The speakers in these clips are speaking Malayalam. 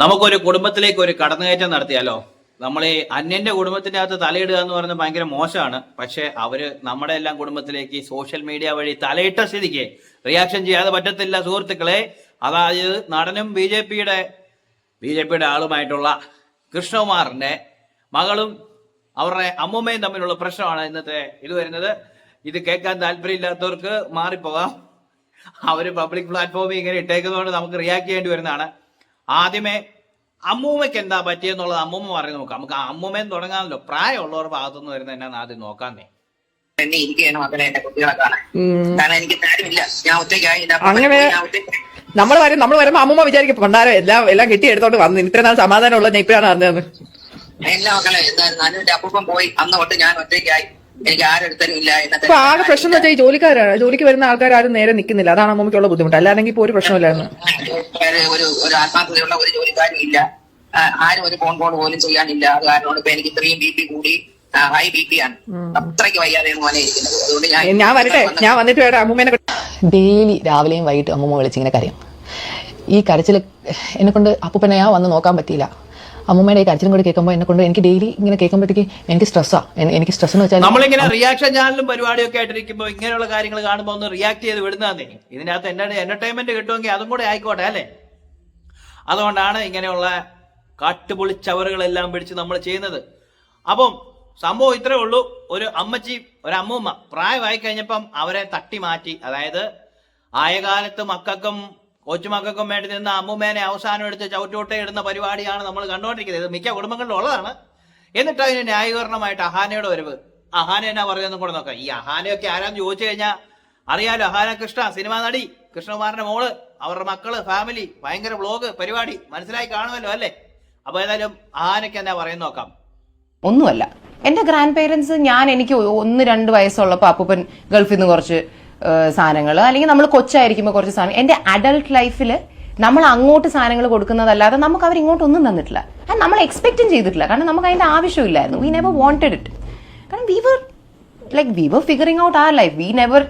നമുക്കൊരു കുടുംബത്തിലേക്ക് ഒരു കടന്നുകയറ്റം നടത്തിയാലോ? നമ്മൾ ഈ അന്യന്റെ കുടുംബത്തിന്റെ അകത്ത് തലയിടുക എന്ന് പറയുന്നത് ഭയങ്കര മോശമാണ്. പക്ഷെ അവര് നമ്മുടെ എല്ലാം കുടുംബത്തിലേക്ക് സോഷ്യൽ മീഡിയ വഴി തലയിട്ട സ്ഥിതിക്ക് റിയാക്ഷൻ ചെയ്യാതെ പറ്റത്തില്ല സുഹൃത്തുക്കളെ. അതായത് നടനും ബി ജെ പിയുടെ ആളുമായിട്ടുള്ള കൃഷ്ണകുമാറിന്റെ മകളും അവരുടെ അമ്മൂമ്മയും തമ്മിലുള്ള പ്രശ്നമാണ് ഇന്നത്തെ ഇത് വരുന്നത്. ഇത് കേൾക്കാൻ താല്പര്യമില്ലാത്തവർക്ക് മാറിപ്പോകാം. അവര് പബ്ലിക് പ്ലാറ്റ്ഫോമിൽ ഇങ്ങനെ ഇട്ടേക്കുന്നതുകൊണ്ട് നമുക്ക് റിയാക്ട് ചെയ്യേണ്ടി വരുന്നതാണ്. ആദ്യമേ അമ്മൂമ്മയ്ക്ക് എന്താ പറ്റിയെന്നുള്ളത് അമ്മൂമ്മ പറഞ്ഞു നോക്കാം. നമുക്ക് അമ്മൂമ്മയും തുടങ്ങാമല്ലോ. പ്രായമുള്ളവർ ഭാഗത്തുനിന്ന് വരുന്ന എന്നാ ആദ്യം നോക്കാന്നേ. അങ്ങനെ നമ്മൾ വരുമ്പോ അമ്മൂമ്മ വിചാരിക്കും പണ്ടാരം എല്ലാം കെട്ടിയെടുത്തോണ്ട് വന്നു ഇത്ര നാൾ സമാധാനമുള്ള ഞാൻ ഇപ്പഴാണ് അറിഞ്ഞത്. എല്ലാ മക്കളെ എന്തായാലും എന്റെ അപ്പൂപ്പൻ പോയി അന്ന് തൊട്ട് ഞാൻ ഒറ്റയ്ക്കായി. എനിക്ക് ആരെടുത്തരും ഇല്ല. ഇപ്പൊ ആകെ പ്രശ്നം എന്ന് വെച്ചാൽ ഈ ജോലിക്കാരാണ്. ജോലിക്ക് വരുന്ന ആൾക്കാർ ആരും നേരെ നിൽക്കുന്നില്ല. അതാണ് അമ്മൂമ്മയ്ക്കുള്ള ബുദ്ധിമുട്ട്. അല്ലാതെങ്കിൽ ഇപ്പൊ ഒരു പ്രശ്നമില്ലായിരുന്നു. ഒരു ആത്മാർത്ഥതയുള്ള ഒരു ജോലിക്കാരും ഇല്ല. ആരും ഒരു ഫോൺ കോൾ പോലും ചെയ്യാനില്ല. അത് കാരണം ഇപ്പൊ എനിക്ക് ഇത്രയും ബി പി കൂടി, ഹൈ ബി പി ആണ്. അത്രയ്ക്ക് വയ്യാതെയാണ് മോനെ ഇരിക്കുന്നത്. അതുകൊണ്ട് ഞാൻ വന്നിട്ട് വേണം അമ്മൂമ്മേനെ. ഡെയിലി രാവിലെയും വൈകിട്ടും അമ്മൂമ്മ വിളിച്ചിങ്ങനെ കരയും. ഈ കരച്ചിൽ എന്നെ കൊണ്ട് അപ്പൂപ്പനെ വന്ന് നോക്കാൻ പറ്റിയില്ല. അമ്മൂമ്മയുടെ ഈ കരച്ചിലും കൂടി കേൾക്കുമ്പോൾ എന്നെ കൊണ്ട് എനിക്ക് ഡെയിലി ഇങ്ങനെ കേൾക്കുമ്പോഴത്തേക്ക് എനിക്ക് എനിക്ക് സ്ട്രെസ് എന്ന് വെച്ചാൽ നമ്മളിങ്ങനെ റിയാക്ഷൻ ചാനലും പരിപാടിയൊക്കെ ആയിട്ടിരിക്കുമ്പോൾ ഇങ്ങനെയുള്ള കാര്യങ്ങൾ കാണുമ്പോൾ ഒന്ന് റിയാക്ട് ചെയ്ത് വിടുന്നതന്നെ. ഇതിനകത്ത് എന്റർടൈൻമെന്റ് കിട്ടുമെങ്കിൽ അതും കൂടെ ആയിക്കോട്ടെ അല്ലേ. അതുകൊണ്ടാണ് ഇങ്ങനെയുള്ള കാട്ടുപൊളിച്ചവറുകളെല്ലാം പിടിച്ച് നമ്മൾ ചെയ്യുന്നത്. അപ്പം സംഭവം ഇത്രേ ഉള്ളൂ. ഒരു അമ്മച്ചി ഒരു അമ്മൂമ്മ പ്രായമായി കഴിഞ്ഞപ്പം അവരെ തട്ടി മാറ്റി. അതായത് ആയകാലത്ത് മക്കൾക്കും കൊച്ചുമക്കൾക്കും വേണ്ടി നിന്ന അമ്മൂമ്മേനെ അവസാനം എടുത്ത് ചവിട്ടോട്ടെ ഇടുന്ന പരിപാടിയാണ് നമ്മൾ കണ്ടുകൊണ്ടിരിക്കുന്നത്. ഇത് മിക്ക കുടുംബങ്ങളിലും ഉള്ളതാണ്. എന്നിട്ട് അതിന് ന്യായീകരണമായിട്ട് അഹാനയുടെ വരവ്. അഹാന എന്നാ പറയുന്നതും കൂടെ നോക്കാം. ഈ അഹാനയൊക്കെ ആരാന്ന് ചോദിച്ചു കഴിഞ്ഞാൽ അറിയാലോ. അഹാന കൃഷ്ണ, സിനിമാ നടി, കൃഷ്ണകുമാറിന്റെ മോള്, അവരുടെ മക്കള്, ഫാമിലി, ഭയങ്കര വ്ലോഗ് പരിപാടി മനസ്സിലായി കാണുമല്ലോ അല്ലേ. അപ്പൊ ഏതായാലും അഹാനയ്ക്ക് എന്നാ പറയുന്ന നോക്കാം. ഒന്നുമല്ല, എന്റെ ഗ്രാൻഡ് പേരൻസ് എനിക്ക് 1-2 വയസ്സുള്ളപ്പോൾ അപ്പൂപ്പൻ ഗൾഫിൽ നിന്ന് കുറച്ച് സാധനങ്ങൾ, അല്ലെങ്കിൽ നമ്മൾ കൊച്ചായിരിക്കുമ്പോൾ കുറച്ച് സാധനം, എന്റെ അഡൾട്ട് ലൈഫിൽ നമ്മൾ അങ്ങോട്ട് സാധനങ്ങൾ കൊടുക്കുന്നതല്ലാതെ നമുക്ക് അവർ ഇങ്ങോട്ട് ഒന്നും തന്നിട്ടില്ല. നമ്മൾ എക്സ്പെക്റ്റും ചെയ്തിട്ടില്ല. കാരണം നമുക്ക് അതിന്റെ ആവശ്യമില്ലായിരുന്നു. We never wanted it. കാരണം we were figuring out our life. We never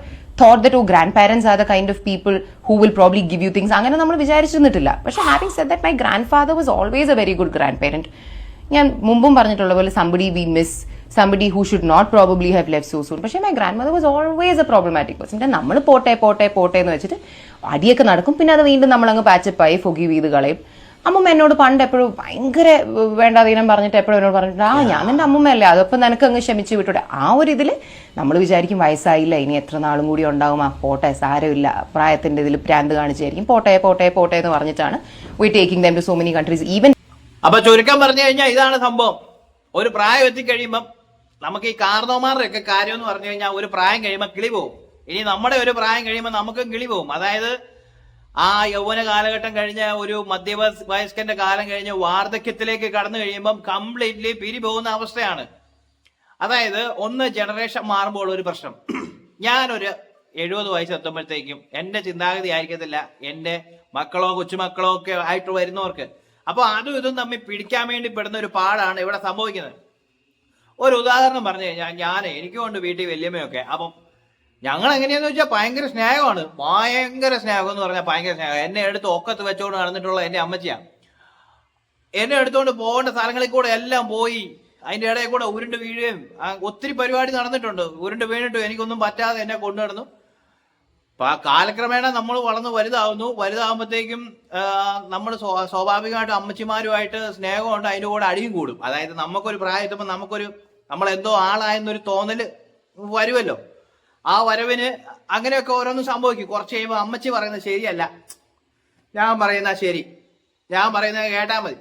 thought that grandparents are the kind of people who will probably give you things. അങ്ങനെ നമ്മൾ വിചാരിച്ചിരുന്നിട്ടില്ല. പക്ഷെ having said that, my grandfather was always a very good grandparent. ഞാൻ മുമ്പും പറഞ്ഞിട്ടുള്ള പോലെ somebody we miss, somebody who should not probably have left so soon. പക്ഷേ my grandmother was always a problematic person. നമ്മൾ പോട്ടെ എന്ന് വെച്ചിട്ട് അടിയൊക്കെ നടക്കും. പിന്നെ അത് വീണ്ടും നമ്മളങ്ങ് പാച്ചപ്പായി ഫൊഗീവ് ചെയ്ത് കളയും. അമ്മൂമ്മ എന്നോട് പണ്ട് എപ്പോഴും ഭയങ്കര വേണ്ടാതീനം പറഞ്ഞിട്ട് എപ്പോഴും എന്നോട് പറഞ്ഞിട്ട് ഞാൻ നിന്റെ അമ്മൂമ്മയല്ലേ, അതൊപ്പം നിനക്ക് അങ്ങ് ക്ഷമിച്ച് വിട്ടോടെ. ആ ഒരു ഇതിൽ നമ്മൾ വിചാരിക്കും വയസ്സായില്ല, ഇനി എത്ര നാളും കൂടി ഉണ്ടാവും, പോട്ടെ സാരമില്ല, പ്രായത്തിന്റെ ഇതിൽ പ്രാന്ത് കാണിച്ചായിരിക്കും, പോട്ടെ എന്ന് പറഞ്ഞിട്ടാണ് we taking them to so many countries even. അപ്പൊ ചുരുക്കം പറഞ്ഞു കഴിഞ്ഞാൽ ഇതാണ് സംഭവം. ഒരു പ്രായം എത്തിക്കഴിയുമ്പം നമുക്ക് ഈ കാർന്നോമാരുടെ ഒക്കെ കാര്യം എന്ന് പറഞ്ഞു കഴിഞ്ഞാൽ ഒരു പ്രായം കഴിയുമ്പോൾ കിളി പോവും. ഇനി നമ്മുടെ ഒരു പ്രായം കഴിയുമ്പോൾ നമുക്കും കിളി പോവും. അതായത് ആ യൗവന കാലഘട്ടം കഴിഞ്ഞ ഒരു മധ്യവയസ്കന്റെ കാലം കഴിഞ്ഞ് വാർദ്ധക്യത്തിലേക്ക് കടന്നു കഴിയുമ്പം കംപ്ലീറ്റ്ലി പിരി പോകുന്ന അവസ്ഥയാണ്. അതായത് ഒന്ന് ജനറേഷൻ മാറുമ്പോൾ ഒരു പ്രശ്നം. ഞാനൊരു 70 വയസ്സ് എത്തുമ്പോഴത്തേക്കും എന്റെ ചിന്താഗതി ആയിരിക്കത്തില്ല എന്റെ മക്കളോ കൊച്ചുമക്കളോ ഒക്കെ ആയിട്ട് വരുന്നവർക്ക്. അപ്പൊ അതും ഇതും തമ്മിൽ പിടിക്കാൻ വേണ്ടി പെടുന്ന ഒരു പാടാണ് ഇവിടെ സംഭവിക്കുന്നത്. ഒരു ഉദാഹരണം പറഞ്ഞു കഴിഞ്ഞാൽ എനിക്കുണ്ട് വീട്ടിൽ വല്യമ്മയൊക്കെ. അപ്പം ഞങ്ങൾ എങ്ങനെയാന്ന് വെച്ചാൽ ഭയങ്കര സ്നേഹമാണ്. ഭയങ്കര സ്നേഹം എന്ന് പറഞ്ഞാൽ ഭയങ്കര സ്നേഹം. എന്നെ എടുത്ത് ഒക്കത്ത് വെച്ചോണ്ട് നടന്നിട്ടുള്ള എന്റെ അമ്മച്ചിയാണ്. എന്നെ എടുത്തുകൊണ്ട് പോകേണ്ട സ്ഥലങ്ങളിൽ കൂടെ എല്ലാം പോയി. അതിന്റെ ഇടയിൽ കൂടെ ഉരുണ്ട് വീഴുകയും ഒത്തിരി പരിപാടി നടന്നിട്ടുണ്ട്. ഉരുണ്ട് വീണിട്ടും എനിക്കൊന്നും പറ്റാതെ എന്നെ കൊണ്ടുനടന്നു. കാലക്രമേണ നമ്മൾ വളർന്ന് വലുതാകുമ്പോഴത്തേക്കും നമ്മൾ സ്വാഭാവികമായിട്ടും അമ്മച്ചിമാരുമായിട്ട് സ്നേഹമുണ്ട്, അതിൻ്റെ കൂടെ അടിയും കൂടും. അതായത് നമുക്കൊരു പ്രായം എത്തുമ്പോൾ നമ്മളെന്തോ ആളായെന്നൊരു തോന്നല് വരുമല്ലോ. ആ വരവിന് അങ്ങനെയൊക്കെ ഓരോന്നും സംഭവിക്കും. കുറച്ച് കഴിയുമ്പോൾ അമ്മച്ചി പറയുന്നത് ശരിയല്ല, ഞാൻ പറയുന്നത് കേട്ടാൽ മതി,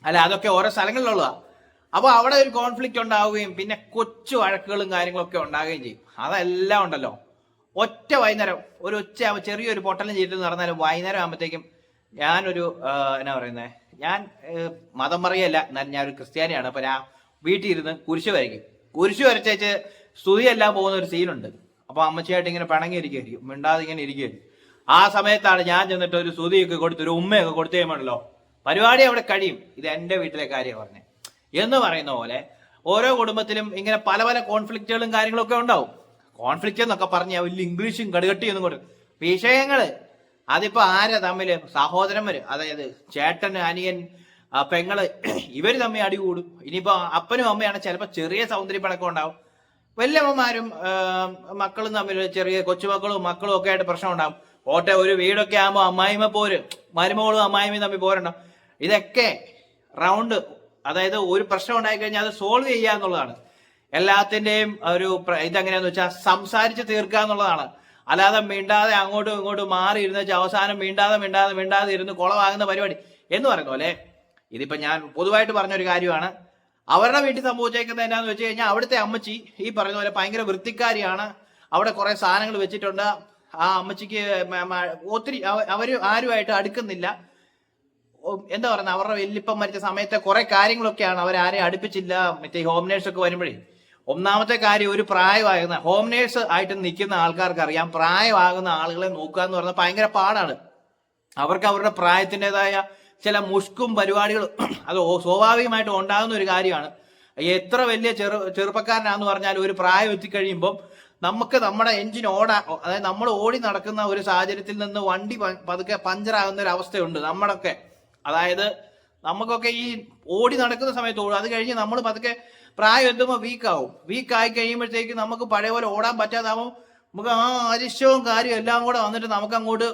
അല്ല അതൊക്കെ ഓരോ സ്ഥലങ്ങളിലുള്ളതാണ്. അപ്പോൾ അവിടെ ഒരു കോൺഫ്ലിക്റ്റ് ഉണ്ടാവുകയും പിന്നെ കൊച്ചു വഴക്കുകളും കാര്യങ്ങളൊക്കെ ഉണ്ടാവുകയും ചെയ്യും. അതെല്ലാം ഉണ്ടല്ലോ. ഒറ്റ വൈകുന്നേരം ഒരു ചെറിയൊരു പൊട്ടലും ചീറ്റിൽ നടന്നാലും വൈകുന്നേരം ആകുമ്പോഴത്തേക്കും ഞാനൊരു ഞാൻ മതം പറയല്ല, എന്നാലും ഞാനൊരു ക്രിസ്ത്യാനിയാണ്. അപ്പൊ ഞാൻ വീട്ടിൽ ഇരുന്ന് കുരിശ് വരച്ചേച്ച് സ്തുതിയെല്ലാം പോകുന്ന ഒരു സീനുണ്ട്. അപ്പൊ അമ്മച്ചിയായിട്ട് ഇങ്ങനെ പിണങ്ങിയിരിക്കും, മിണ്ടാതെ ഇങ്ങനെ ഇരിക്കുകയായിരിക്കും. ആ സമയത്താണ് ഞാൻ ചെന്നിട്ട് ഒരു സ്തുതിയൊക്കെ കൊടുത്ത് ഒരു ഉമ്മയൊക്കെ കൊടുത്തു കഴിയുമ്പോഴല്ലോ പരിപാടി അവിടെ കഴിയും. ഇത് എന്റെ വീട്ടിലെ കാര്യമാണ് പറഞ്ഞത് എന്ന് പറയുന്ന പോലെ ഓരോ കുടുംബത്തിലും ഇങ്ങനെ പല പല കോൺഫ്ലിക്റ്റുകളും കാര്യങ്ങളൊക്കെ ഉണ്ടാവും. കോൺഫ്ലിക്റ്റ് എന്നൊക്കെ പറഞ്ഞാൽ വലിയ ഇംഗ്ലീഷും കടുകട്ടിയൊന്നും കൊടുക്കും. വിഷയങ്ങള് അതിപ്പോ ആരാ തമ്മില്? സഹോദരന്മാര്, അതായത് ചേട്ടൻ, അനിയൻ, പെങ്ങള്, ഇവര് തമ്മിൽ അടി കൂടും. ഇനിയിപ്പോ അപ്പനും അമ്മയാണ് ചിലപ്പോ ചെറിയ സൗന്ദര്യപ്പണക്കം ഉണ്ടാവും. വല്യമ്മമാരും മക്കളും തമ്മിൽ ചെറിയ കൊച്ചുമക്കളും മക്കളും ഒക്കെ ആയിട്ട് പ്രശ്നം ഉണ്ടാവും. ഓട്ടെ, ഒരു വീടൊക്കെ ആകുമ്പോൾ അമ്മായിമ്മ പോര്, മരുമകളും അമ്മായിമ്മയും തമ്മിൽ പോരുണ്ടാവും. ഇതൊക്കെ റൗണ്ട്, അതായത് ഒരു പ്രശ്നം ഉണ്ടായി കഴിഞ്ഞാൽ അത് സോൾവ് ചെയ്യുക എന്നുള്ളതാണ്. എല്ലാത്തിന്റെയും ഒരു ഇതെങ്ങനെയാന്ന് വെച്ചാൽ സംസാരിച്ച് തീർക്കുക എന്നുള്ളതാണ്. അല്ലാതെ മിണ്ടാതെ അങ്ങോട്ടും ഇങ്ങോട്ടും മാറി ഇരുന്ന് വെച്ചാൽ അവസാനം മിണ്ടാതെ ഇരുന്ന് കുളമാകുന്ന പരിപാടി എന്ന് പറയുന്ന പോലെ ഇതിപ്പോ ഞാൻ പൊതുവായിട്ട് പറഞ്ഞൊരു കാര്യമാണ്. അവരുടെ വീട്ടിൽ സംഭവിച്ചേക്കുന്നത് എന്നാന്ന് വെച്ച് കഴിഞ്ഞാൽ അവിടുത്തെ അമ്മച്ചി ഈ പറഞ്ഞ പോലെ ഭയങ്കര വൃത്തിക്കാരിയാണ്. അവിടെ കുറെ സാധനങ്ങൾ വെച്ചിട്ടുണ്ട്. ആ അമ്മച്ചിക്ക് ഒത്തിരി അവര് ആരുമായിട്ട് അടുക്കുന്നില്ല. എന്താ പറയുന്നത്, അവരുടെ വല്യപ്പം മരിച്ച സമയത്തെ കുറെ കാര്യങ്ങളൊക്കെയാണ് അവരാരെയും അടുപ്പിച്ചില്ല. മറ്റേ ഹോം നേഴ്സ് ഒക്കെ വരുമ്പോഴേ ഒന്നാമത്തെ കാര്യം, ഒരു പ്രായമാകുന്ന ഹോം നേഴ്സ് ആയിട്ട് നിൽക്കുന്ന ആൾക്കാർക്ക് അറിയാം, പ്രായമാകുന്ന ആളുകളെ നോക്കുക എന്ന് പറഞ്ഞാൽ ഭയങ്കര പാടാണ്. അവർക്ക് അവരുടെ പ്രായത്തിൻ്റെതായ ചില മുഷ്കും പരിപാടികളും അത് സ്വാഭാവികമായിട്ട് ഉണ്ടാകുന്ന ഒരു കാര്യമാണ്. എത്ര വലിയ ചെറുപ്പക്കാരനാന്ന് പറഞ്ഞാൽ ഒരു പ്രായം എത്തിക്കഴിയുമ്പം നമുക്ക് നമ്മുടെ എഞ്ചിൻ അതായത് നമ്മൾ ഓടി നടക്കുന്ന ഒരു സാഹചര്യത്തിൽ നിന്ന് വണ്ടി പതുക്കെ പഞ്ചറാകുന്ന ഒരു അവസ്ഥയുണ്ട് നമ്മുടെയൊക്കെ. അതായത് നമുക്കൊക്കെ ഈ ഓടി നടക്കുന്ന സമയത്ത് ഓടും, അത് കഴിഞ്ഞ് നമ്മൾ പതുക്കെ പ്രായം എത്തുമ്പോൾ വീക്കായി കഴിയുമ്പോഴത്തേക്ക് നമുക്ക് പഴയ പോലെ ഓടാൻ പറ്റാതാവും. നമുക്ക് അരിശവും കാര്യവും എല്ലാം കൂടെ വന്നിട്ട് നമുക്ക് അങ്ങോട്ട്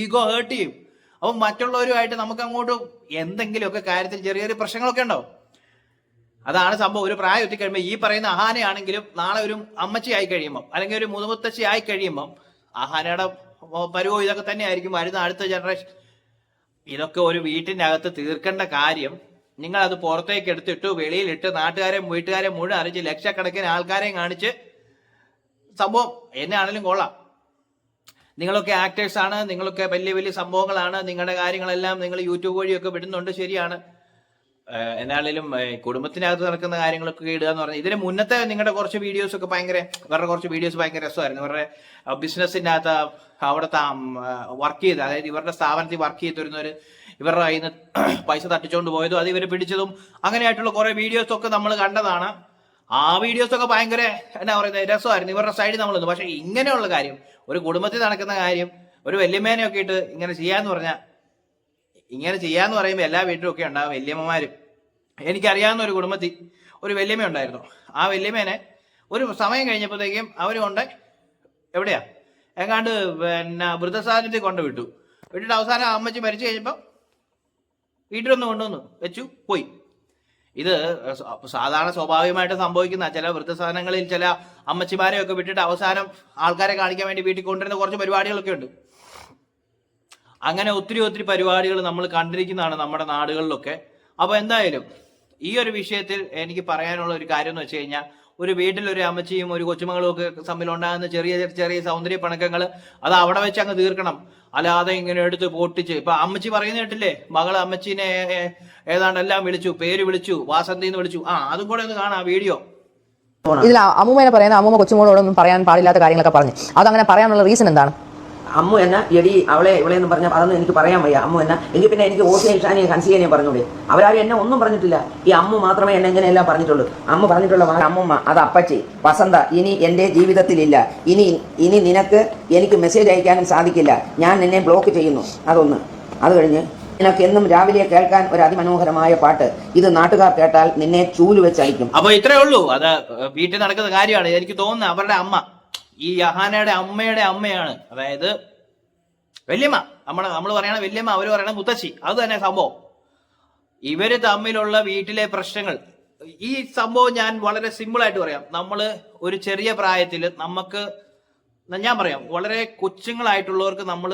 ഈഗോ ഹേർട്ട് ചെയ്യും. അപ്പം മറ്റുള്ളവരുമായിട്ട് നമുക്ക് അങ്ങോട്ട് എന്തെങ്കിലുമൊക്കെ കാര്യത്തിൽ ചെറിയ ചെറിയ പ്രശ്നങ്ങളൊക്കെ ഉണ്ടാവും. അതാണ് സംഭവം. ഒരു പ്രായം എത്തിക്കഴിയുമ്പോൾ ഈ പറയുന്ന അഹാനയാണെങ്കിലും നാളെ ഒരു അമ്മച്ചി ആയി കഴിയുമ്പം അല്ലെങ്കിൽ ഒരു മുതുമുത്തശ്ശി ആയി കഴിയുമ്പം അഹാനയുടെ പരുവം ഇതൊക്കെ തന്നെ ആയിരിക്കും വരുന്ന അടുത്ത ജനറേഷൻ. ഇതൊക്കെ ഒരു വീട്ടിൻ്റെ അകത്ത് തീർക്കേണ്ട കാര്യം നിങ്ങൾ അത് പുറത്തേക്ക് എടുത്തിട്ടു വെളിയിലിട്ട് വീട്ടുകാരെ മുഴുവൻ അറിയിച്ച് ലക്ഷക്കണക്കിന് ആൾക്കാരെയും കാണിച്ച് സംഭവം എന്നെ ആണെങ്കിലും കൊള്ളാം. നിങ്ങളൊക്കെ ആക്ടേഴ്സാണ്, നിങ്ങളൊക്കെ വലിയ വലിയ സംഭവങ്ങളാണ്, നിങ്ങളുടെ കാര്യങ്ങളെല്ലാം നിങ്ങൾ യൂട്യൂബ് വഴിയൊക്കെ വിടുന്നുണ്ട്, ശരിയാണ്. എന്നാലും കുടുംബത്തിനകത്ത് നടക്കുന്ന കാര്യങ്ങളൊക്കെ ഇടുക എന്ന് പറഞ്ഞാൽ ഇതിന് മുന്നത്തെ നിങ്ങളുടെ കുറച്ച് വീഡിയോസ് ഒക്കെ ഇവരുടെ കുറച്ച് വീഡിയോസ് ഭയങ്കര രസമായിരുന്നു. ഇവരുടെ ബിസിനസ്സിൻ്റെ അകത്ത് അവിടുത്തെ വർക്ക് ചെയ്ത്, അതായത് ഇവരുടെ സ്ഥാപനത്തിൽ വർക്ക് ചെയ്ത് വരുന്നവര് ഇവരുടെ കയ്യിൽ നിന്ന് പൈസ തട്ടിച്ചുകൊണ്ട് പോയതും അത് ഇവർ പിടിച്ചതും അങ്ങനെയായിട്ടുള്ള കുറെ വീഡിയോസ് ഒക്കെ നമ്മൾ കണ്ടതാണ്. ആ വീഡിയോസ് ഒക്കെ ഭയങ്കര എന്നാ പറയുന്നത് രസമായിരുന്നു ഇവരുടെ സൈഡിൽ നമ്മൾ നിന്ന്. പക്ഷെ ഇങ്ങനെയുള്ള കാര്യം, ഒരു കുടുംബത്തിൽ നടക്കുന്ന കാര്യം, ഒരു വല്യമ്മേനെയൊക്കെ ഇട്ട് ഇങ്ങനെ ചെയ്യാന്ന് പറയുമ്പോൾ എല്ലാ വീട്ടിലും ഒക്കെ ഉണ്ടാവും വല്യമ്മമാര്. എനിക്കറിയാവുന്ന ഒരു കുടുംബത്തിൽ ഒരു വല്യമ്മ ഉണ്ടായിരുന്നു. ആ വല്യമ്മേനെ ഒരു സമയം കഴിഞ്ഞപ്പോഴത്തേക്കും അവർ എവിടെയാ എങ്ങാണ്ട് വൃദ്ധസാധനത്തിൽ വിട്ടിട്ട് അവസാനം അമ്മച്ചി മരിച്ചു കഴിഞ്ഞപ്പോൾ വീട്ടിലൊന്ന് കൊണ്ടുവന്നു വെച്ചു പോയി. ഇത് സാധാരണ സ്വാഭാവികമായിട്ട് സംഭവിക്കുന്ന ചില വൃദ്ധസാധനങ്ങളിൽ ചില അമ്മച്ചിമാരെയൊക്കെ വിട്ടിട്ട് അവസാനം ആൾക്കാരെ കാണിക്കാൻ വേണ്ടി വീട്ടിൽ കൊണ്ടുവരുന്ന കുറച്ച് പരിപാടികളൊക്കെ ഉണ്ട്. അങ്ങനെ ഒത്തിരി പരിപാടികൾ നമ്മൾ കണ്ടിരിക്കുന്നതാണ് നമ്മുടെ നാടുകളിലൊക്കെ. അപ്പോൾ എന്തായാലും ഈ ഒരു വിഷയത്തിൽ എനിക്ക് പറയാനുള്ള ഒരു കാര്യം എന്ന് വെച്ച് കഴിഞ്ഞാൽ, ഒരു വീട്ടിലൊരു അമ്മച്ചിയും ഒരു കൊച്ചുമകളും ഒക്കെ തമ്മിലുണ്ടാകുന്ന ചെറിയ സൗന്ദര്യ പണക്കങ്ങൾ അത് അവിടെ വെച്ച് അങ്ങ് തീർക്കണം. അല്ലാതെ ഇങ്ങനെ എടുത്ത് പൊട്ടിച്ച് ഇപ്പൊ അമ്മച്ചി പറയുന്ന കേട്ടില്ലേ, മകള് അമ്മച്ചീനെ ഏതാണ്ടെല്ലാം പേര് വിളിച്ചു, വാസന്തി എന്ന് വിളിച്ചു. അതും കൂടെ ഒന്ന് കാണാം വീഡിയോ. ഇതിൽ അമ്മൂമ്മേനെ പറയുന്ന അമ്മൂമ്മ കൊച്ചുമോളോടൊന്നും പറയാൻ പാടില്ലാത്ത കാര്യങ്ങളൊക്കെ പറഞ്ഞു. അതങ്ങനെ പറയാനുള്ള റീസൺ എന്താണ്? അമ്മു എന്ന എടി അവളെ ഇവളെന്ന് പറഞ്ഞാൽ അതൊന്നും എനിക്ക് പറയാൻ വയ്യ. അമ്മു എന്ന എങ്കിൽ പിന്നെ എനിക്ക് ഓസിയെ ഷാനിയെ ഹൻസിയെ പറഞ്ഞൂടെ? അവരാരും എന്നെ ഒന്നും പറഞ്ഞിട്ടില്ല. ഈ അമ്മു മാത്രമേ എന്നെ ഇങ്ങനെയെല്ലാം പറഞ്ഞിട്ടുള്ളൂ. അമ്മ പറഞ്ഞിട്ടുള്ള അമ്മുമ്മ, അത് അപ്പച്ചി, വസന്ത ഇനി എൻ്റെ ജീവിതത്തിലില്ല. ഇനി നിനക്ക് എനിക്ക് മെസ്സേജ് അയക്കാനും സാധിക്കില്ല. ഞാൻ നിന്നെ ബ്ലോക്ക് ചെയ്യുന്നു. അതൊന്ന്. അത് കഴിഞ്ഞ് നിനക്ക് എന്നും രാവിലെ കേൾക്കാൻ ഒരു അതിമനോഹരമായ പാട്ട്. ഇത് നാട്ടുകാർ കേട്ടാൽ നിന്നെ ചൂല് വെച്ചടിക്കും. അപ്പൊ ഇത്രേ ഉള്ളൂ. അത് വീട്ടിൽ നടക്കുന്ന കാര്യമാണ്. എനിക്ക് തോന്നുന്നത് അവരുടെ അമ്മ, ഈ അഹാനയുടെ അമ്മയുടെ അമ്മയാണ്, അതായത് വല്യമ്മ. നമ്മൾ പറയണ വല്യമ്മ, അവര് പറയണ മുത്തശ്ശി. അത് തന്നെ സംഭവം. ഇവര് തമ്മിലുള്ള വീട്ടിലെ പ്രശ്നങ്ങൾ. ഈ സംഭവം ഞാൻ വളരെ സിമ്പിൾ ആയിട്ട് പറയാം. നമ്മള് ഒരു ചെറിയ പ്രായത്തിൽ ഞാൻ പറയാം, വളരെ കൊച്ചുങ്ങളായിട്ടുള്ളവർക്ക് നമ്മൾ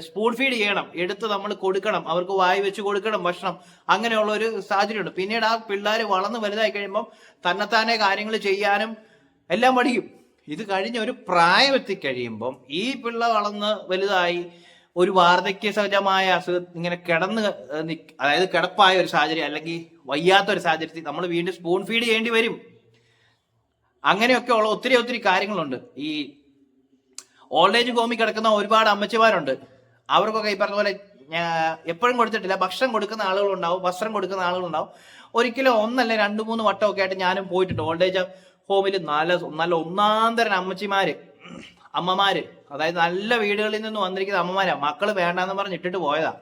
സ്പൂൺ ഫീഡ് ചെയ്യണം, എടുത്ത് നമ്മൾ കൊടുക്കണം, അവർക്ക് വായി വെച്ച് കൊടുക്കണം ഭക്ഷണം. അങ്ങനെയുള്ള ഒരു സാഹചര്യമുണ്ട്. പിന്നീട് ആ പിള്ളേർ വളർന്ന് വലുതായി കഴിയുമ്പം തന്നെത്താനെ കാര്യങ്ങൾ ചെയ്യാനും എല്ലാം പഠിക്കും. ഇത് കഴിഞ്ഞ് ഒരു പ്രായം എത്തിക്കഴിയുമ്പം ഈ പിള്ള വളർന്ന് വലുതായി ഒരു വാർദ്ധക്യ സഹജമായ ഇങ്ങനെ അതായത് കിടപ്പായ ഒരു സാഹചര്യം അല്ലെങ്കിൽ വയ്യാത്ത ഒരു സാഹചര്യത്തിൽ നമ്മൾ വീണ്ടും സ്പൂൺ ഫീഡ് ചെയ്യേണ്ടി വരും. അങ്ങനെയൊക്കെ ഉള്ള ഒത്തിരി കാര്യങ്ങളുണ്ട്. ഈ ഓൾഡ് ഏജ് ഹോമിൽ കിടക്കുന്ന ഒരുപാട് അമ്മച്ചിമാരുണ്ട്. അവർക്കൊക്കെ ഈ പറഞ്ഞ പോലെ എപ്പോഴും കൊടുത്തിട്ടില്ല, ഭക്ഷണം കൊടുക്കുന്ന ആളുകളുണ്ടാവും, വസ്ത്രം കൊടുക്കുന്ന ആളുകളുണ്ടാവും. ഒരിക്കലും ഒന്നല്ല 2-3 വട്ടമൊക്കെ ആയിട്ട് ഞാനും പോയിട്ടുണ്ട് ഓൾഡ് ഏജ് ഹോമിൽ. നല്ല ഒന്നാന്തരൻ അമ്മച്ചിമാര്, അമ്മമാര്, അതായത് നല്ല വീടുകളിൽ നിന്ന് വന്നിരിക്കുന്ന അമ്മമാരാ, മക്കള് വേണ്ടാന്ന് പറഞ്ഞ് ഇട്ടിട്ട് പോയതാ.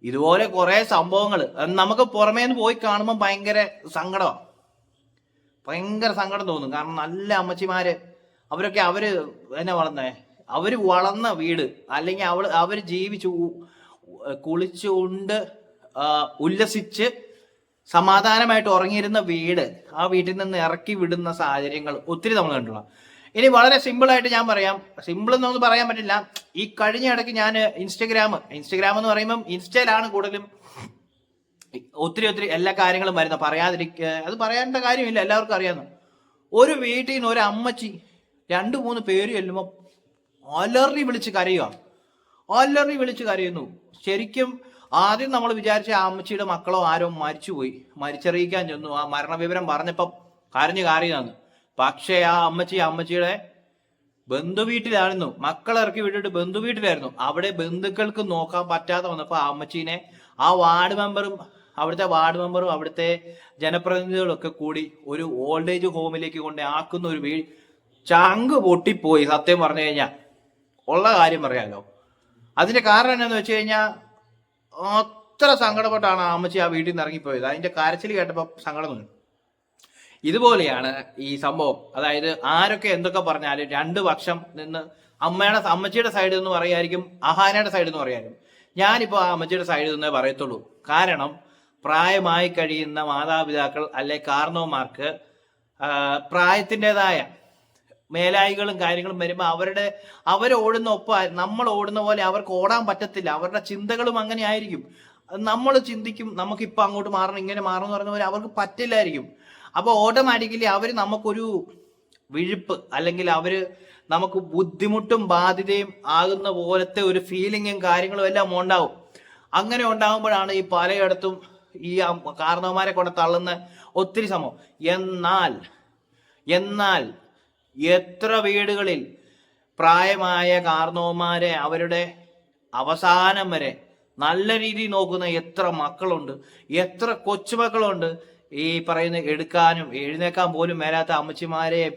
ഇതുപോലെ കുറെ സംഭവങ്ങൾ നമുക്ക് പുറമേ നിന്ന് പോയി കാണുമ്പോൾ ഭയങ്കര സങ്കടമാണ്, ഭയങ്കര സങ്കടം തോന്നും. കാരണം നല്ല അമ്മച്ചിമാര് അവരൊക്കെ എന്നാ വളർന്നേ, അവര് വളർന്ന വീട്, അല്ലെങ്കിൽ അവര് ജീവിച്ചു കുളിച്ചു ഉണ്ട് ഉല്ലസിച്ച് സമാധാനമായിട്ട് ഉറങ്ങിയിരുന്ന വീട്, ആ വീട്ടിൽ നിന്ന് ഇറക്കി വിടുന്ന സാഹചര്യങ്ങൾ ഒത്തിരി നമ്മൾ കണ്ടുള്ള. ഇനി വളരെ സിമ്പിളായിട്ട് ഞാൻ പറയാം, സിമ്പിൾ എന്നൊന്നും പറയാൻ പറ്റില്ല. ഈ കഴിഞ്ഞ ഇടയ്ക്ക് ഞാൻ ഇൻസ്റ്റഗ്രാം എന്ന് പറയുമ്പം ഇൻസ്റ്റയിലാണ് കൂടുതലും ഒത്തിരി എല്ലാ കാര്യങ്ങളും വരുന്നത്. അത് പറയേണ്ട കാര്യമില്ല, എല്ലാവർക്കും അറിയാവുന്ന. ഒരു വീട്ടിൽ നിന്ന് ഒരു അമ്മച്ചി 2-3 പേര് ചെല്ലുമ്പോൾ അലറി വിളിച്ച് കരയുന്നു. ശരിക്കും ആദ്യം നമ്മൾ വിചാരിച്ച ആ അമ്മച്ചിയുടെ മക്കളോ ആരോ മരിച്ചുപോയി, മരിച്ചറിയിക്കാൻ ചെന്നു. ആ മരണവിവരം പറഞ്ഞപ്പം കരഞ്ഞു കാറിയതാണ്. പക്ഷേ ആ അമ്മച്ചിയുടെ ബന്ധുവീട്ടിലായിരുന്നു, മക്കളിറക്കി വിട്ടിട്ട് ബന്ധുവീട്ടിലായിരുന്നു. അവിടെ ബന്ധുക്കൾക്ക് നോക്കാൻ പറ്റാതെ വന്നപ്പോൾ ആ അമ്മച്ചീനെ ആ അവിടുത്തെ വാർഡ് മെമ്പറും അവിടുത്തെ ജനപ്രതിനിധികളൊക്കെ കൂടി ഒരു ഓൾഡ് ഏജ് ഹോമിലേക്ക് കൊണ്ട് ആക്കുന്ന ഒരു ചങ്ക് പൊട്ടിപ്പോയി. സത്യം പറഞ്ഞു കഴിഞ്ഞാൽ ഉള്ള കാര്യം പറയാമല്ലോ. അതിന്റെ കാരണം എന്താണെന്ന് വെച്ച് കഴിഞ്ഞാൽ അത്ര സങ്കടപ്പെട്ടാണ് ആ അമ്മച്ചി ആ വീട്ടിൽ നിന്ന് ഇറങ്ങിപ്പോയത്. അതിന്റെ കരച്ചിൽ കേട്ടപ്പോൾ സങ്കടം തോന്നി. ഇതുപോലെയാണ് ഈ സംഭവം. അതായത് ആരൊക്കെ എന്തൊക്കെ പറഞ്ഞാലും 2 പക്ഷം നിന്ന് അമ്മച്ചിയുടെ സൈഡിൽ നിന്ന് പറയായിരിക്കും, അഹാനയുടെ സൈഡിൽ നിന്ന് പറയായിരിക്കും. ഞാനിപ്പോൾ ആ അമ്മച്ചിയുടെ സൈഡിൽ നിന്നേ പറയത്തുള്ളൂ. കാരണം പ്രായമായി കഴിയുന്ന മാതാപിതാക്കൾ അല്ലെ കാരണവന്മാർക്ക് പ്രായത്തിൻ്റെതായ മേലായികളും കാര്യങ്ങളും വരുമ്പോൾ അവർ ഓടുന്ന ഒപ്പം നമ്മൾ ഓടുന്ന പോലെ അവർക്ക് ഓടാൻ പറ്റത്തില്ല. അവരുടെ ചിന്തകളും അങ്ങനെ ആയിരിക്കും. നമ്മൾ ചിന്തിക്കും നമുക്കിപ്പോൾ അങ്ങോട്ട് മാറണം, ഇങ്ങനെ മാറണം എന്ന് പറയുന്ന പോലെ അവർക്ക് പറ്റില്ലായിരിക്കും. അപ്പോൾ ഓട്ടോമാറ്റിക്കലി അവർ നമുക്കൊരു വിഴുപ്പ്, അല്ലെങ്കിൽ നമുക്ക് ബുദ്ധിമുട്ടും ബാധ്യതയും ആകുന്ന പോലത്തെ ഒരു ഫീലിങ്ങും കാര്യങ്ങളും എല്ലാം ഉണ്ടാവും. അങ്ങനെ ഉണ്ടാകുമ്പോഴാണ് ഈ പലയിടത്തും ഈ കാരണവന്മാരെ കൊണ്ട് തള്ളുന്ന ഒത്തിരി സംഭവം. എന്നാൽ എത്ര വീടുകളിൽ പ്രായമായ കാരണവന്മാരെ അവരുടെ അവസാനം വരെ നല്ല രീതിയിൽ നോക്കുന്ന എത്ര മക്കളുണ്ട്, എത്ര കൊച്ചുമക്കളുണ്ട്. ഈ പറയുന്ന എടുക്കാനും എഴുന്നേക്കാൻ പോലും മേലാത്ത അമ്മച്ചിമാരെയും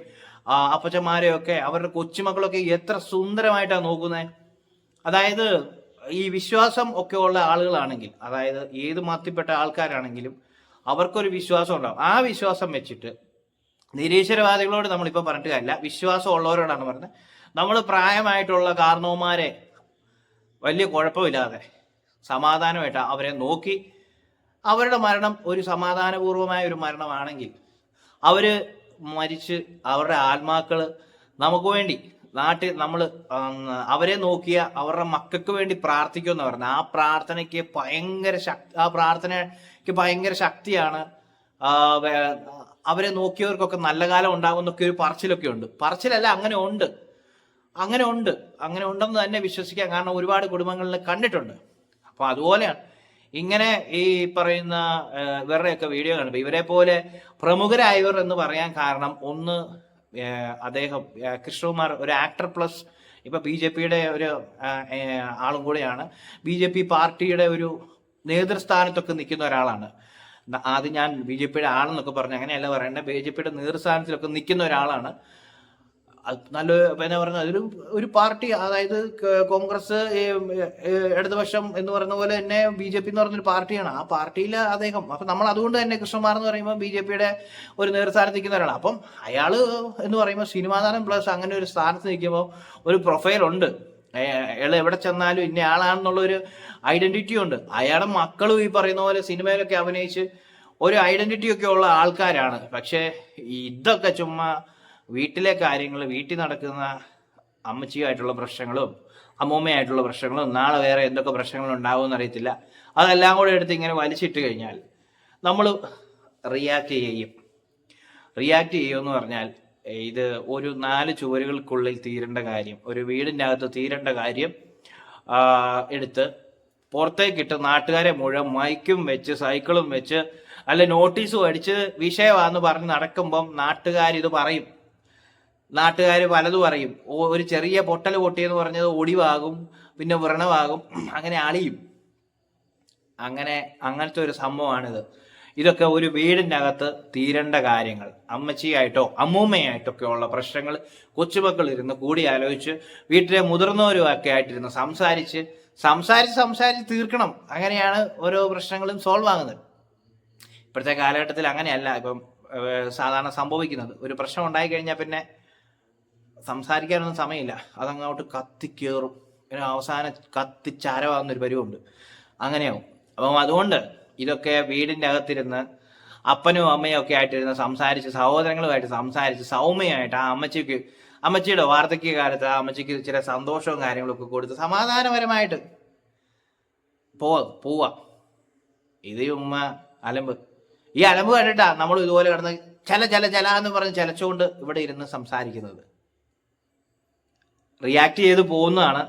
അപ്പച്ചന്മാരെയും ഒക്കെ അവരുടെ കൊച്ചുമക്കളൊക്കെ എത്ര സുന്ദരമായിട്ടാണ് നോക്കുന്നത്. അതായത് ഈ വിശ്വാസം ഒക്കെ ഉള്ള ആളുകളാണെങ്കിൽ, അതായത് ഏത് മതത്തിൽപ്പെട്ട ആൾക്കാരാണെങ്കിലും അവർക്കൊരു വിശ്വാസം ഉണ്ടാവും. ആ വിശ്വാസം വെച്ചിട്ട് നിരീശ്വരവാദികളോട് നമ്മളിപ്പോൾ പറഞ്ഞിട്ട് കാര്യമില്ല, വിശ്വാസം ഉള്ളവരോടാണ് പറഞ്ഞത്. നമ്മൾ പ്രായമായിട്ടുള്ള കാരണവന്മാരെ വലിയ കുഴപ്പമില്ലാതെ സമാധാനമായിട്ട് അവരെ നോക്കി, അവരുടെ മരണം ഒരു സമാധാനപൂർവമായ ഒരു മരണമാണെങ്കിൽ അവർ മരിച്ച് അവരുടെ ആത്മാക്കൾ നമുക്ക് വേണ്ടി നാട്ടിൽ നമ്മൾ അവരെ നോക്കിയ അവരുടെ മക്കൾക്ക് വേണ്ടി പ്രാർത്ഥിക്കുമെന്ന് പറഞ്ഞത്. ആ പ്രാർത്ഥനയ്ക്ക് ഭയങ്കര ശക്തിയാണ്. അവരെ നോക്കിയവർക്കൊക്കെ നല്ല കാലം ഉണ്ടാകുമെന്നൊക്കെ ഒരു പറച്ചിലൊക്കെ ഉണ്ട്. പറച്ചിലല്ല, അങ്ങനെ ഉണ്ടെന്ന് തന്നെ വിശ്വസിക്കാം. കാരണം ഒരുപാട് കുടുംബങ്ങളിൽ കണ്ടിട്ടുണ്ട്. അപ്പൊ അതുപോലെയാണ് ഇങ്ങനെ ഈ പറയുന്ന ഇവരുടെയൊക്കെ വീഡിയോ കാണുമ്പോൾ ഇവരെ പോലെ പ്രമുഖരായവർ എന്ന് പറയാൻ കാരണം, ഒന്ന് അദ്ദേഹം കൃഷ്ണകുമാർ ഒരു ആക്ടർ പ്ലസ് ഇപ്പൊ BJP-യുടെ ഒരു ആളും കൂടെയാണ്. BJP പാർട്ടിയുടെ ഒരു നേതൃസ്ഥാനത്തൊക്കെ നിൽക്കുന്ന ഒരാളാണ്. ആദ്യം ഞാൻ BJP-യുടെ ആണെന്നൊക്കെ പറഞ്ഞു, അങ്ങനെയല്ല പറയേണ്ടത്, BJP-യുടെ നേതൃസ്ഥാനത്തിലൊക്കെ നിൽക്കുന്ന ഒരാളാണ്. നല്ല എന്നാ പറയുന്നത്, ഒരു പാർട്ടി, അതായത് കോൺഗ്രസ് ഇടതുപക്ഷം എന്ന് പറയുന്ന പോലെ തന്നെ BJP എന്ന് പറഞ്ഞൊരു പാർട്ടിയാണ്. ആ പാർട്ടിയിൽ അദ്ദേഹം, അപ്പൊ നമ്മൾ അതുകൊണ്ട് തന്നെ കൃഷ്ണകുമാർ എന്ന് പറയുമ്പോൾ BJP-യുടെ ഒരു നേതൃസ്ഥാനത്ത് നിൽക്കുന്ന ഒരാളാണ്. അപ്പം അയാള് എന്ന് പറയുമ്പോൾ സിനിമാതാരം പ്ലസ് അങ്ങനെ ഒരു സ്ഥാനത്ത് നിൽക്കുമ്പോൾ ഒരു പ്രൊഫൈൽ ഉണ്ട്. അയാൾ എവിടെ ചെന്നാലും ഇന്ന ആളാണെന്നുള്ളൊരു ഐഡന്റിറ്റി ഉണ്ട്. അയാളുടെ മക്കളും ഈ പറയുന്ന പോലെ സിനിമയിലൊക്കെ അഭിനയിച്ച് ഒരു ഐഡന്റിറ്റി ഒക്കെ ഉള്ള ആൾക്കാരാണ്. പക്ഷെ ഇതൊക്കെ ചുമ്മാ വീട്ടിലെ കാര്യങ്ങൾ, വീട്ടിൽ നടക്കുന്ന അമ്മച്ചിയായിട്ടുള്ള പ്രശ്നങ്ങളും അമ്മൂമ്മയായിട്ടുള്ള പ്രശ്നങ്ങളും നാളെ വേറെ എന്തൊക്കെ പ്രശ്നങ്ങൾ ഉണ്ടാവുമെന്ന് അറിയത്തില്ല. അതെല്ലാം കൂടെ എടുത്ത് ഇങ്ങനെ വലിച്ചിട്ട് കഴിഞ്ഞാൽ നമ്മൾ റിയാക്ട് ചെയ്യുമെന്ന് പറഞ്ഞാൽ ഇത് ഒരു 4 ചുവരുകൾക്കുള്ളിൽ തീരേണ്ട കാര്യം, ഒരു വീടിൻ്റെ അകത്ത് തീരേണ്ട കാര്യം എടുത്ത് പുറത്തേക്കിട്ട് നാട്ടുകാരെ മുഴുവൻ മൈക്കും വെച്ച് സൈക്കിളും വെച്ച് അല്ല നോട്ടീസും അടിച്ച് വിഷയമാണെന്ന് പറഞ്ഞ് നടക്കുമ്പം നാട്ടുകാരിത് പറയും. നാട്ടുകാർ പലതും പറയും. ഒരു ചെറിയ പൊട്ടൽ പൊട്ടിയെന്ന് പറഞ്ഞത് ഒടിവാകും, പിന്നെ വ്രണമാകും, അങ്ങനെ അളിയും. അങ്ങനത്തെ ഒരു സംഭവമാണിത്. ഇതൊക്കെ ഒരു വീടിൻ്റെ അകത്ത് തീരേണ്ട കാര്യങ്ങൾ. അമ്മച്ചിയായിട്ടോ അമ്മൂമ്മയായിട്ടൊക്കെ ഉള്ള പ്രശ്നങ്ങൾ കൊച്ചുമക്കൾ ഇരുന്ന് കൂടി ആലോചിച്ച് വീട്ടിലെ മുതിർന്നവരും ഒക്കെ ആയിട്ടിരുന്ന് സംസാരിച്ച് തീർക്കണം. അങ്ങനെയാണ് ഓരോ പ്രശ്നങ്ങളും സോൾവ് ആകുന്നത്. ഇപ്പോഴത്തെ കാലഘട്ടത്തിൽ അങ്ങനെയല്ല ഇപ്പം സാധാരണ സംഭവിക്കുന്നത്. ഒരു പ്രശ്നം ഉണ്ടായിക്കഴിഞ്ഞാൽ പിന്നെ സംസാരിക്കാനൊന്നും സമയമില്ല, അതങ്ങോട്ട് കത്തിക്കേറും, അവസാനം കത്തിച്ചാരമാകുന്നൊരു പരിവുണ്ട്, അങ്ങനെയാവും. അപ്പം അതുകൊണ്ട് ഇതൊക്കെ വീടിൻ്റെ അകത്തിരുന്ന് അപ്പനും അമ്മയും ഒക്കെ ആയിട്ടിരുന്ന് സംസാരിച്ച് സഹോദരങ്ങളുമായിട്ട് സംസാരിച്ച് സൗമ്യമായിട്ട് ആ അമ്മച്ചിയുടെ വാർദ്ധക്യകാലത്ത് ആ അമ്മച്ചിക്ക് ചില സന്തോഷവും കാര്യങ്ങളൊക്കെ കൊടുത്ത് സമാധാനപരമായിട്ട് പോവാം. ഇത് ഉമ്മ ഈ അലമ്പ് കണ്ടിട്ടാ നമ്മൾ ഇതുപോലെ കിടന്ന് ചല എന്ന് പറഞ്ഞ് ചലച്ചുകൊണ്ട് ഇവിടെ ഇരുന്ന് സംസാരിക്കുന്നത്. റിയാക്ട് ചെയ്ത് പോകുന്നതാണ്